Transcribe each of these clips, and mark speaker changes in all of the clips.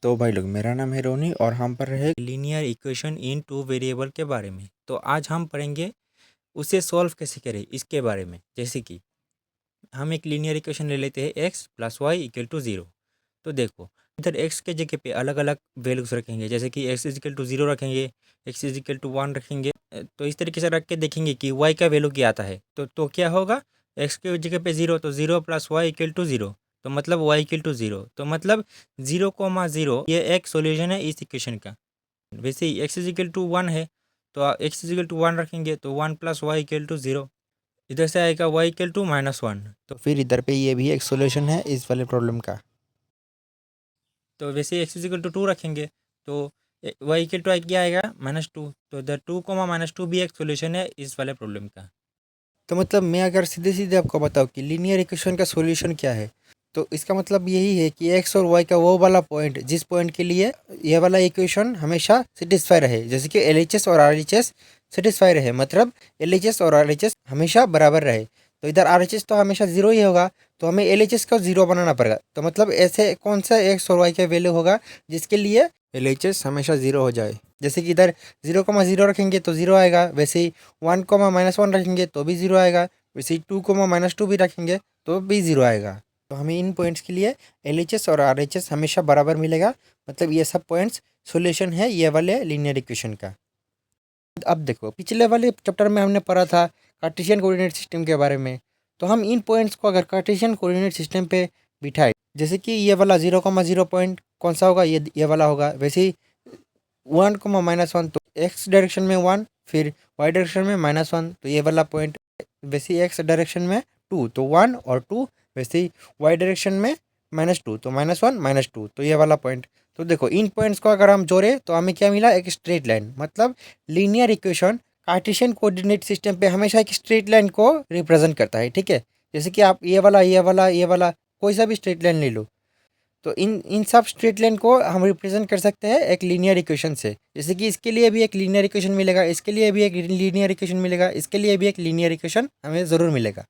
Speaker 1: तो भाई लोग, मेरा नाम है रोनी और हम पढ़ रहे linear equation in two variable के बारे में। तो आज हम पढ़ेंगे उसे सॉल्व कैसे करें इसके बारे में। जैसे कि हम एक लीनियर इक्वेशन ले लेते हैं x plus y equal to zero. तो देखो, इधर एक्स के जगह पे अलग अलग वैल्यूज रखेंगे, जैसे कि x is equal to zero रखेंगे, x is equal to one रखेंगे। तो इस तरीके से रख के देखेंगे कि वाई का वैल्यू क्या आता है। तो क्या होगा, एक्स के जगह पे ज़ीरो, तो zero plus y equal to zero, तो मतलब वाई इक्वल टू ज़ीरो, तो मतलब 0,0 ये एक सॉल्यूशन है इस इक्वेशन का। वैसे ही x is equal to one है, तो x is equal to one रखेंगे, तो one plus y equal to zero. इधर से आएगा वाई इक्वल टू -1, तो फिर इधर पे ये भी एक सॉल्यूशन है इस वाले प्रॉब्लम का। तो वैसे x is equal to two रखेंगे, तो वाई इक्वल टू क्या आएगा -2, तो इधर 2, -2 भी एक सॉल्यूशन है इस वाले प्रॉब्लम का। तो मतलब मैं अगर सीधे सीधे आपको बताऊँ कि लीनियर इक्वेशन का सॉल्यूशन क्या है, तो इसका मतलब यही है कि एक्स और वाई का वो वाला पॉइंट जिस पॉइंट के लिए ये वाला इक्वेशन हमेशा सेटिस्फाई रहे, जैसे कि एलएचएस और आरएचएस सेटिस्फाई रहे, मतलब एलएचएस और आरएचएस हमेशा बराबर रहे। तो इधर आरएचएस तो हमेशा जीरो ही होगा, तो हमें एलएचएस को जीरो बनाना पड़ेगा। तो मतलब ऐसे कौन सा एक्स और वाई का वैल्यू होगा जिसके लिए एलएचएस हमेशा जीरो हो जाए। जैसे कि इधर 0,0 रखेंगे तो जीरो आएगा, वैसे ही 1, -1 रखेंगे तो भी जीरो आएगा, वैसे ही 2, -2 भी रखेंगे तो भी जीरो आएगा। तो हमें इन पॉइंट्स के लिए एलएचएस और आरएचएस हमेशा बराबर मिलेगा, मतलब ये सब पॉइंट्स सॉल्यूशन है ये वाले लीनियर इक्वेशन का। अब देखो, पिछले वाले चैप्टर में हमने पढ़ा था कार्टेशियन कोऑर्डिनेट सिस्टम के बारे में। तो हम इन पॉइंट्स को अगर कार्टेशियन कोऑर्डिनेट सिस्टम पे बिठाए, जैसे कि ये वाला 0,0 पॉइंट कौन सा होगा, ये वाला होगा। वैसे ही 1, -1 तो एक्स डायरेक्शन में 1, फिर वाई डायरेक्शन में -1, तो ये वाला पॉइंट। वैसे ही एक्स डायरेक्शन में 2 तो 1 और 2, वैसे ही वाई डायरेक्शन में -2 तो -1 -2, तो ये वाला पॉइंट। तो देखो, इन पॉइंट्स को अगर हम जोड़े तो हमें क्या मिला, एक स्ट्रेट लाइन। मतलब linear equation Cartesian coordinate system पे हमेशा एक स्ट्रेट लाइन को रिप्रेजेंट करता है, ठीक है। जैसे कि आप ये वाला कोई सा भी स्ट्रेट लाइन ले लो, तो इन इन सब स्ट्रेट लाइन को हम रिप्रेजेंट कर सकते हैं एक लीनियर इक्वेशन से। जैसे कि इसके लिए भी एक लीनियर इक्वेशन मिलेगा, इसके लिए भी एक लीनियर इक्वेशन मिलेगा, इसके लिए भी एक लीनियर इक्वेशन हमें ज़रूर मिलेगा।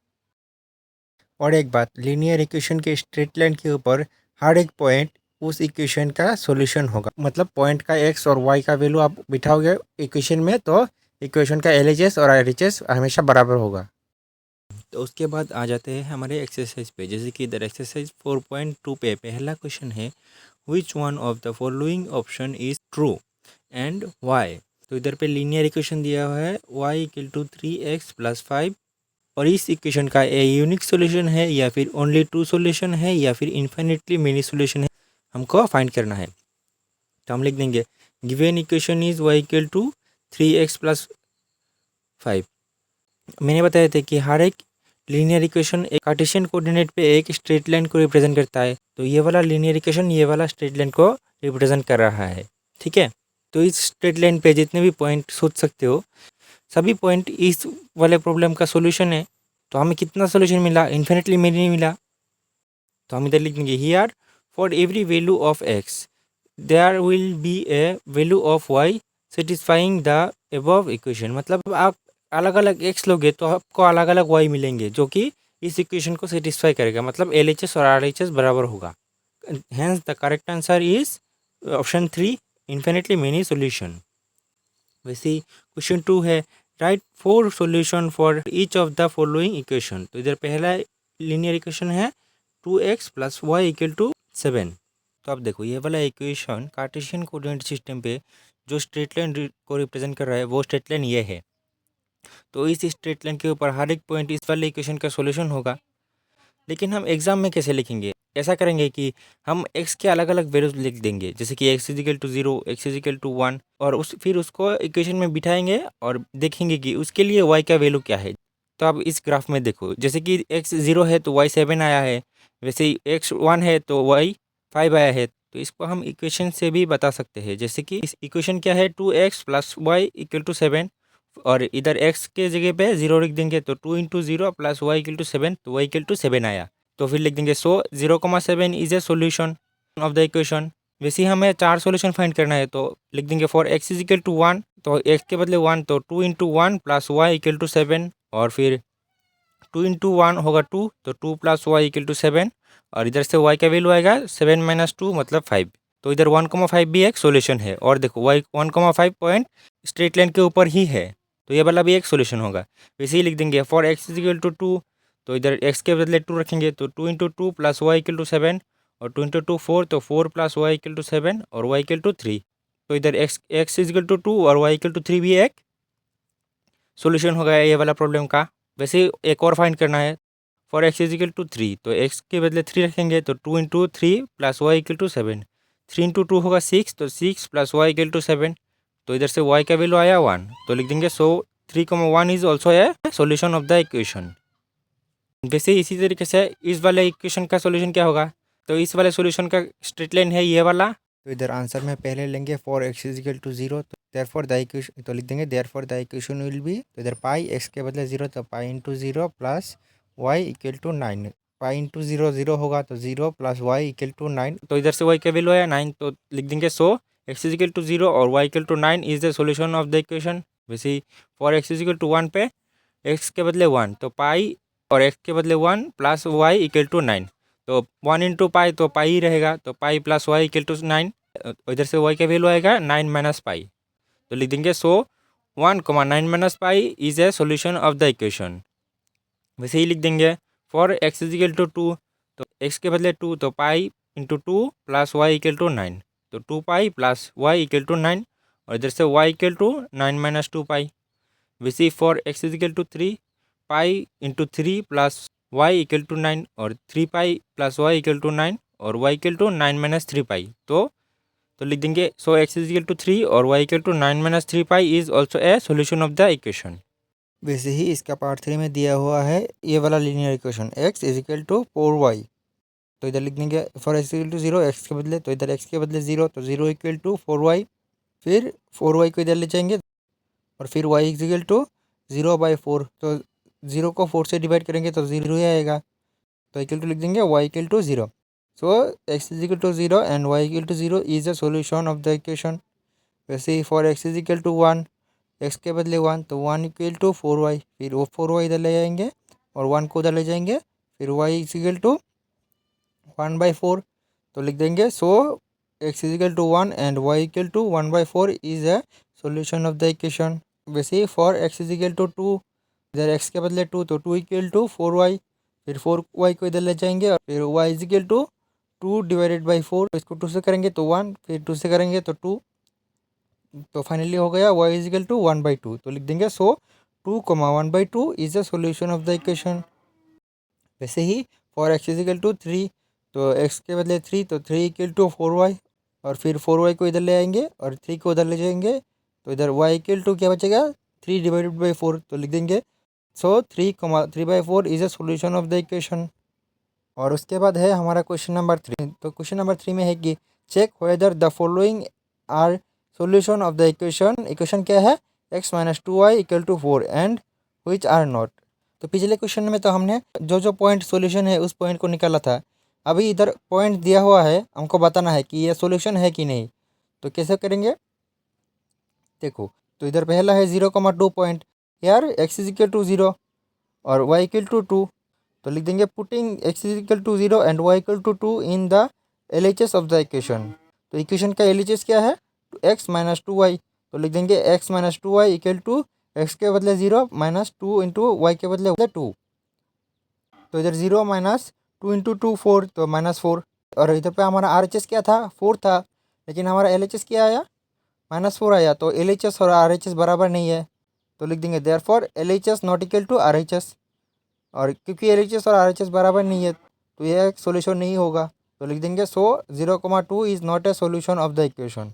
Speaker 1: और एक बात, लीनियर इक्वेशन के स्ट्रेट लाइन के ऊपर हर एक पॉइंट उस इक्वेशन का सॉल्यूशन होगा। मतलब पॉइंट का एक्स और वाई का वैल्यू आप बिठाओगे इक्वेशन में, तो इक्वेशन का एलएचएस और आरएचएस हमेशा बराबर होगा। तो उसके बाद आ जाते हैं हमारे एक्सरसाइज पे। जैसे कि इधर एक्सरसाइज 4.2 पे पहला क्वेश्चन है, which one of the following option is true and why. तो इधर पे लीनियर इक्वेशन दिया हुआ है y इक्वल टू 3x + 5, और इस इक्वेशन का ए यूनिक सॉल्यूशन है या फिर ओनली टू सॉल्यूशन है या फिर इन्फिनिटली मेनी सॉल्यूशन है, हमको फाइंड करना है। तो हम लिख देंगे given equation is y equal to 3x + 5। मैंने बताया था कि हर एक लीनियर इक्वेशन एक कार्टेशियन कोऑर्डिनेट पे एक स्ट्रेट लाइन को रिप्रेजेंट करता है। तो ये वाला लीनियर इक्वेशन ये वाला स्ट्रेट लाइन को रिप्रेजेंट कर रहा है, ठीक है। तो इस स्ट्रेट लाइन पे जितने भी पॉइंट सोच सकते हो, सभी पॉइंट इस वाले प्रॉब्लम का सॉल्यूशन है। तो हमें कितना सॉल्यूशन मिला, इन्फिनिटली मेनी मिला। तो हम इधर लिख देंगे here for every value of x there will be a value of y satisfying the above equation. मतलब आप अलग अलग एक्स लोगे तो आपको अलग अलग वाई मिलेंगे जो कि इस इक्वेशन को सेटिस्फाई करेगा, मतलब एलएचएस और आरएचएस बराबर होगा। Hence the correct answer is option 3, infinitely many solution. वैसे क्वेश्चन 2 है, right 4 solution for each of the following equation. तो इधर पहला लीनियर इक्वेशन है 2x + y = 7। तो अब देखो, ये वाला इक्वेशन कार्टेशियन कोऑर्डिनेट सिस्टम पे जो स्ट्रेट लाइन को रिप्रेजेंट कर रहा है वो स्ट्रेट लाइन ये है। तो इस स्ट्रेट लाइन के ऊपर हर एक पॉइंट इस वाले इक्वेशन का सॉल्यूशन होगा। लेकिन हम एग्जाम में कैसे लिखेंगे, ऐसा करेंगे कि हम x के अलग अलग वैल्यूज लिख देंगे, जैसे कि x = 0, x = 1, और फिर उसको इक्वेशन में बिठाएंगे और देखेंगे कि उसके लिए y का वैल्यू क्या है। तो अब इस ग्राफ में देखो, जैसे कि x 0 है तो y 7 आया है, वैसे ही x 1 है तो y 5 आया है। तो इसको हम इक्वेशन से भी बता सकते हैं, जैसे कि इस इक्वेशन क्या है, 2x + y = 7, और इधर x के जगह पे 0 लिख देंगे, तो 2 × 0 + y = 7, तो y = 7 आया। तो फिर लिख देंगे सो 0,7 is a solution of the equation. वैसे ही हमें 4 सॉल्यूशन फाइंड करना है, तो लिख देंगे फॉर x = 1, तो x के बदले 1, तो 2 × 1 + y = 7, और फिर 2 × 1 होगा 2, तो 2 + y = 7, और इधर से y का वैल्यू आएगा 7 - 2 मतलब 5। तो इधर 1,5 भी एक सोल्यूशन है। और देखो y 1,5 पॉइंट स्ट्रेट लाइन के ऊपर ही है, तो ये वाला भी एक सोल्यूशन होगा। वैसे ही लिख देंगे for x is equal to 2, तो इधर x के बदले 2 रखेंगे, तो 2 into 2 plus y equal to 7, और 2 इंटू 2 4, तो 4 प्लस वाई इक्वल टू 7 और y इक्वल टू 3। तो इधर x इज इक्वल टू 2 और y इक्वल टू 3 भी एक सोल्यूशन होगा ये वाला प्रॉब्लम का। वैसे ही एक और फाइंड करना है for x is equal to 3, तो x के बदले 3 रखेंगे, तो 2 into 3 plus y equal to 7, 3 into 2 होगा 6, तो 6 प्लस वाई इक्वल टू 7। तो इधर से y का वैल्यू आया 1, तो लिख देंगे सो 3,1 is also a solution of the equation. वैसे इसी तरीके से इस वाले इक्वेशन का सोल्यूशन क्या होगा, तो इस वाले सोल्यूशन का स्ट्रेट लाइन है ये वाला। तो इधर आंसर में पहले लेंगे for x is equal to 0, तो देयरफॉर द इक्वेशन, तो लिख देंगे therefore the equation will be, तो इधर पाई x के बदले 0, तो pi into 0 plus y equal to 9, pi into 0 0 होगा, तो 0 प्लस वाई इक्वल टू 9, तो इधर से y का वैल्यू आया 9, तो लिख देंगे so x is equal to 0 और y equal to 9 is the solution of the equation. वैसे ही for x is equal to 1 पे x के बदले 1, तो पाई और x के बदले 1 प्लस वाई इक्वल टू 9, तो 1 इंटू पाई, तो पाई ही रहेगा, तो pi plus y equal to 9, इधर से y का वैल्यू आएगा 9 माइनस पाई, तो लिख देंगे so 1,9 minus pi is a solution of the equation. वैसे ही लिख देंगे for x is equal to 2, तो x के बदले 2, तो pi into 2 plus y equal to 9, तो 2 pi plus y equal to 9, और इधर से y equal to 9 minus 2 pi. वैसे ही for x is equal to 3, pi into 3 plus y equal to 9, और 3 pi plus y equal to 9, और y equal to 9 minus 3 pi, तो लिख देंगे so x is equal to 3 और y equal to 9 minus 3 pi is also a solution of the equation. वैसे ही इसका part 3 में दिया हुआ है ये वाला linear equation x is equal to 4y, तो इधर लिख देंगे for x equal to 0 x के बदले, तो इधर x के बदले 0, तो 0 इक्वल टू 4y, फिर 4y को इधर ले जाएंगे, और फिर y इज इक्वल टू 0/4, तो 0 को 4 से डिवाइड करेंगे तो 0 ही आएगा, तो इक्वल टू लिख देंगे y equal to 0। So x is equal to 0 and y equal to 0 is the solution of the equation. वैसे ही for x is equal to 1, x के बदले 1, तो 1 इक्वल टू 4y, फिर वो 4y इधर ले जाएंगे और 1 को उधर ले जाएंगे, फिर y इज इक्वल टू 1/4, तो लिख देंगे so x is equal to 1 and y equal to 1/4 is a solution of the equation. वैसे ही for x is equal to 2, इधर x के बदले 2, तो 2 इक्वल टू 4y, फिर 4y को इधर ले जाएंगे, और फिर y is equal to 2 divided by 4, इसको 2 से करेंगे तो 1, फिर 2 से करेंगे तो 2, तो फाइनली हो गया y इज इक्वल टू 1/2, तो लिख देंगे so 2,1/2 is the solution of the equation. वैसे ही for x is equal to 3, तो x के बदले 3, तो 3 इक्वल टू 4y, और फिर 4y को इधर ले आएंगे और 3 को उधर ले जाएंगे, तो इधर y इक्वल टू क्या बचेगा 3 डिवाइडेड बाई 4, तो लिख देंगे सो 3,3/4 is a solution of the equation. और उसके बाद है हमारा क्वेश्चन नंबर 3, तो क्वेश्चन नंबर 3 में है कि check whether the following are solution of the equation. Equation क्या है x minus 2y equal to 4 and which are not. तो पिछले क्वेश्चन में तो हमने जो जो पॉइंट सोल्यूशन है उस पॉइंट को निकाला था, अभी इधर पॉइंट दिया हुआ है, हमको बताना है कि ये सोल्यूशन है कि नहीं। तो कैसे करेंगे देखो, तो इधर पहला है 0,2 पॉइंट, यार x इज इक्वल टू 0 और y इक्वल टू 2, तो लिख देंगे putting x is equal to 0 and y equal to 2 in the LHS of the equation. तो इक्वेशन का LHS क्या है x माइनस 2y, तो लिख देंगे x minus 2y equal to x के बदले 0 माइनस 2 इंटू वाई के बदले 2, तो इधर 0 माइनस 2 इंटू 2 4, तो माइनस 4, और इधर पे हमारा RHS क्या था 4 था, लेकिन हमारा LHS क्या आया -4 आया, तो LHS और RHS बराबर नहीं है, तो लिख देंगे therefore LHS not equal to RHS, और क्योंकि LHS और RHS बराबर नहीं है तो यह एक सोल्यूशन नहीं होगा, तो लिख देंगे सो 0,2 is not a solution of the equation.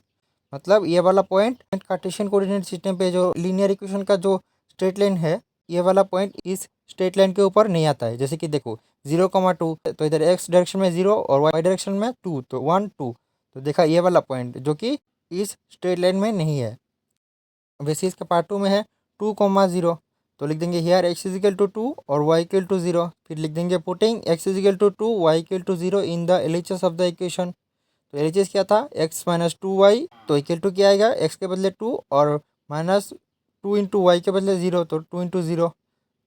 Speaker 1: मतलब ये वाला पॉइंट कार्टेशियन कोऑर्डिनेट सिस्टम पे जो लीनियर इक्वेशन का जो स्ट्रेट लाइन है, ये वाला पॉइंट इस स्ट्रेट लाइन के ऊपर नहीं आता है। जैसे कि देखो 0,2, तो इधर x डायरेक्शन में 0 और y डायरेक्शन में 2, तो 1 2, तो देखा ये वाला पॉइंट जो कि इस स्ट्रेट लाइन में नहीं है। वैसे इसका पार्ट 2 में है 2,0, तो लिख देंगे here x is equal to 2 और y इक्वल टू 0, फिर लिख देंगे putting x is equal to 2 y equal to 0 in the LHS of the equation. तो LHS क्या था x माइनस 2y, तो इक्वल टू क्या आएगा x के बदले 2 और माइनस 2 इंटू वाई के बदले 0, तो 2 इंटू 0,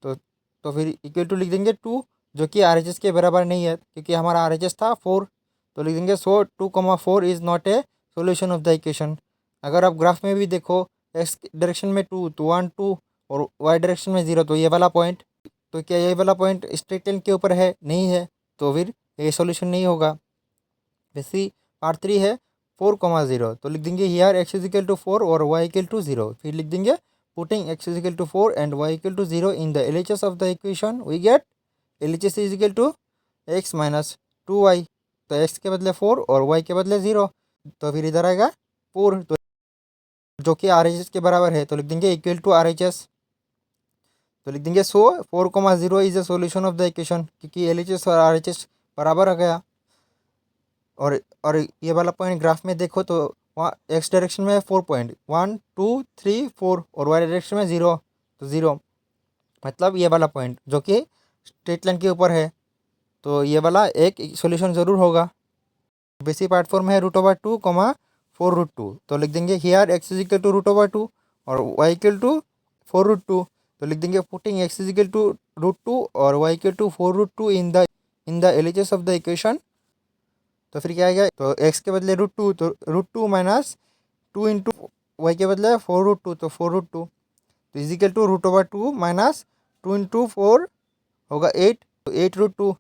Speaker 1: तो फिर इक्वल टू लिख देंगे 2, जो कि RHS के बराबर नहीं है क्योंकि हमारा RHS था 4,
Speaker 2: तो लिख देंगे सो 2,4 is not a solution of the equation. अगर आप ग्राफ में भी देखो एक्स डायरेक्शन में 2 तो 1 2 और वाई डायरेक्शन में 0, तो ये वाला पॉइंट, तो क्या ये वाला पॉइंट स्ट्रेट लाइन के ऊपर है? नहीं है, तो फिर ये सॉल्यूशन नहीं होगा। वैसे पार्ट 3 है 4,0, तो लिख देंगे here x is equal to 4 और वाई इक्वल टू 0। फिर लिख देंगे putting x is equal to 4 and y equal to 0 in the LHS of the equation we get LHS is equal to x minus 2y। तो x के बदले 4 और Y के बदले 0, तो फिर इधर आएगा 4, तो जो कि RHS के बराबर है, तो लिख देंगे इक्वल टू RHS। तो लिख देंगे सो 4,0 is the solution of the equation, क्योंकि LHS और RHS बराबर आ गया। और ये वाला पॉइंट ग्राफ में देखो तो वहाँ एक्स डायरेक्शन में 4 पॉइंट 1 2 3 4 और वाई डायरेक्शन में 0, तो 0 मतलब ये वाला पॉइंट जो कि स्ट्रेट लाइन के ऊपर है, तो ये वाला एक सॉल्यूशन ज़रूर होगा। बेसिक पार्ट फॉर्म है √2, 4√2, तो लिख देंगे here x is equal to √2 और वाई इक्वल टू 4√2, तो लिख देंगे putting x is equal to √2 और y equal to 4√2 in the LHS of the equation. तो फिर क्या आएगा, तो एक्स के बदले √2, तो √2 माइनस 2 इंटू वाई के बदले 4√2, तो 4√2, तो is equal to √2 minus 2 into 4 होगा 8, तो 8√2,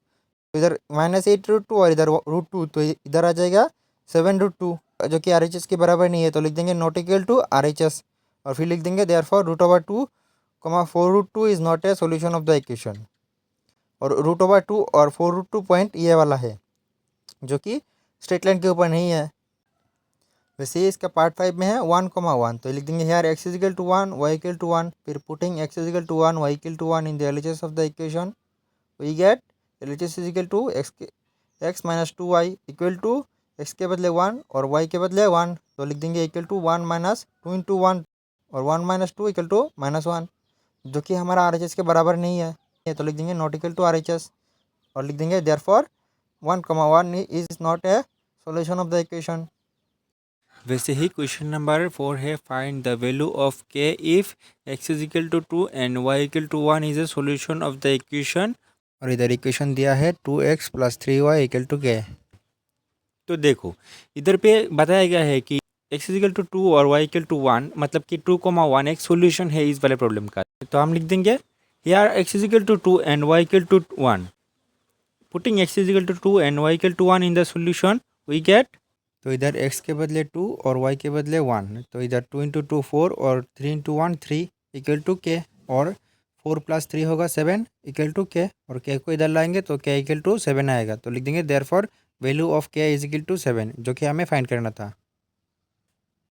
Speaker 2: तो इधर -8√2 और इधर √2, तो इधर आ जाएगा 7√2, जो कि RHS के बराबर नहीं है, तो लिख देंगे नॉट इक्वल टू RHS। और फिर लिख देंगे therefore √2, 4√2 is not a solution of the equation. और √2 और 4√2 पॉइंट ये वाला है जो कि स्ट्रेट लाइन के ऊपर नहीं है। वैसे ही इसका पार्ट 5 में है 1,1, तो लिख देंगे here x is equal to 1 y equal to 1, फिर putting x is equal to 1 y equal to 1 in the LHS of the equation we get LHS is equal to x minus 2y equal to x के बदले 1 और Y के बदले 1, तो लिख देंगे equal to 1 minus 2 into 1 और 1 minus 2 equal to -1, जो कि हमारा RHS के बराबर नहीं है, तो लिख देंगे नॉट इक्वल टू RHS। और लिख देंगे therefore 1,1 is not a solution of the equation.
Speaker 1: वैसे ही क्वेश्चन नंबर 4 है find the value of k if x is equal to 2 and y equal to 1 is a solution of the equation.
Speaker 2: और इधर equation दिया है 2x + 3y equal to k।
Speaker 1: तो देखो इधर पे बताया गया है कि x इज इक्वल टू 2 और y इक्वल टू 1, मतलब कि 2,1 एक सॉल्यूशन है इस वाले प्रॉब्लम का। तो हम लिख देंगे यार x is equal to 2 and y equal to 1, putting x is equal to 2 and y equal to 1 in the solution we get,
Speaker 2: तो इधर x के बदले 2 और y के बदले 1, तो इधर 2 इंटू 2 4 और 3 इंटू 1 3 इक्वल टू k, और 4 + 3 होगा 7 इक्वल टू k, और k को इधर लाएंगे तो k इक्वल टू 7 आएगा। तो लिख देंगे therefore value of k is equal to 7, जो कि हमें फाइंड करना था।